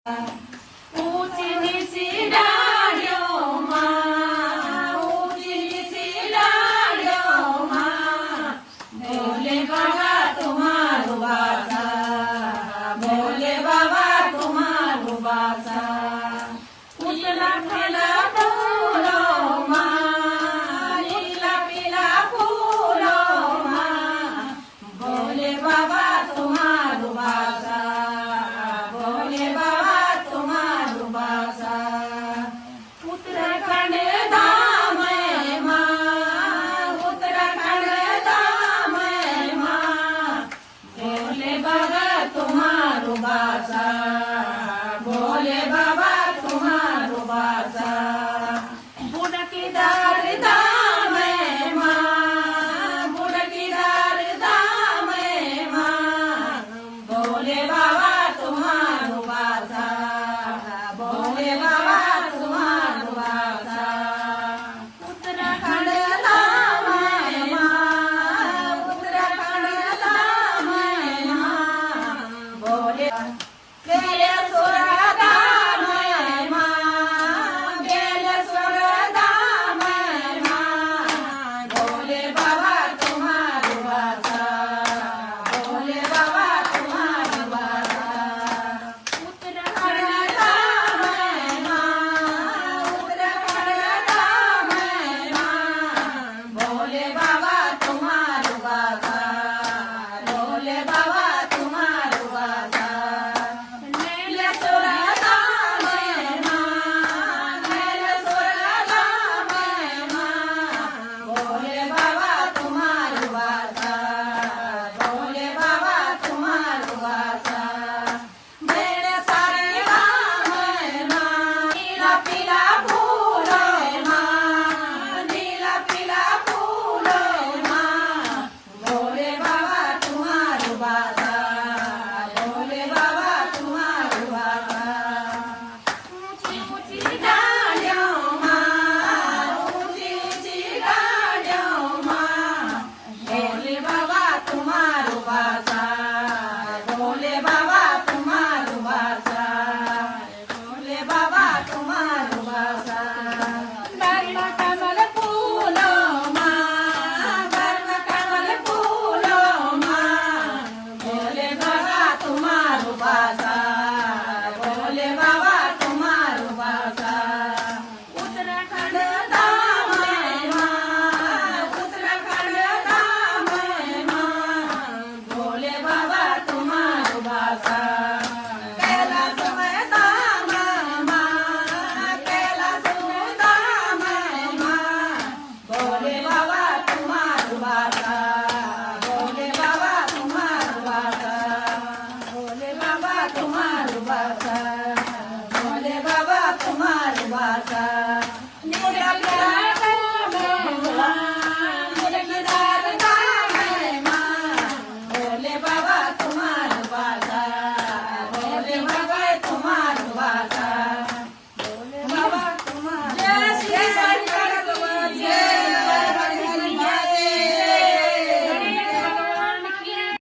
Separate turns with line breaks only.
ऊंची नीची डाळियों मां, ऊंची नीची डाळियों मां, भोले बाबा तुम्हारो बासा, भोले बाबा तुम्हारो बासा। उतला पीला फूलों मां, नीला पीला फूलों मां, भोले बाबा तुम्हारो बासा, भोले बाबा तुम्हारो बासा। उत्तराखंड धाम है मां, उत्तराखंड धाम है मां, भोले बाबा तुम्हारो बासा, भोले बाबा तुम्हारो बासा। बुड़कीदार धाम है मां, बुड़कीदार धाम है मां, भोले बाबा तुम्हारो बासा, भोले बाबा तुम्हारो बासा। उत्तराखंड धाम है मां, उत्तराखंड धाम है मां, भोले बेलेश्वर धाम है मां, बेलेश्वर धाम है मां, भोले बाबा तुम्हारो बासा, भोले बाबा तुम्हारो बासा। उत्तराखंड धाम है मां, उत्तराखंड धाम है मां, भोले बाबा तुम्हारो बासा, भोले बाबा तुम्हारो बासा। बेलेश्वर धाम है मां, बेलेश्वर धाम है मां, भोले बाबा तुम्हारो बासा, भोले बाबा तुम्हारो बासा। मेरे सारे धाम है मां, नीला पीला फूल है मां, नीला पीला फूल है मां, भोले बाबा तुम्हारो बासा, भोले बाबा तुम्हारो बासा। ऊंची ऊंची डालियों मां, ऊंची ऊंची डालियों मां, भोले बाबा तुम्हारो बासा, भोले बाबा तुम्हारो बासा, भोले बाबा तुम्हारो बासा। गर्व कमल फूलों मां, गर्व कमल फूलों मां, भोले बाबा तुम्हारो बासा, भोले बाबा तुम्हारो बासा। उत्तराखंड धाम है मां, उत्तराखंड धाम है मां, भोले बाबा तुम्हारो बासा। कैलाश में धाम है मां, कैलाश में धाम है मां, भोले बाबा तुम्हारो बासा, भोले बाबा तुम्हारो बासा, भोले बाबा तुम्हारो बासा, भोले बाबा तुम्हारो बासा।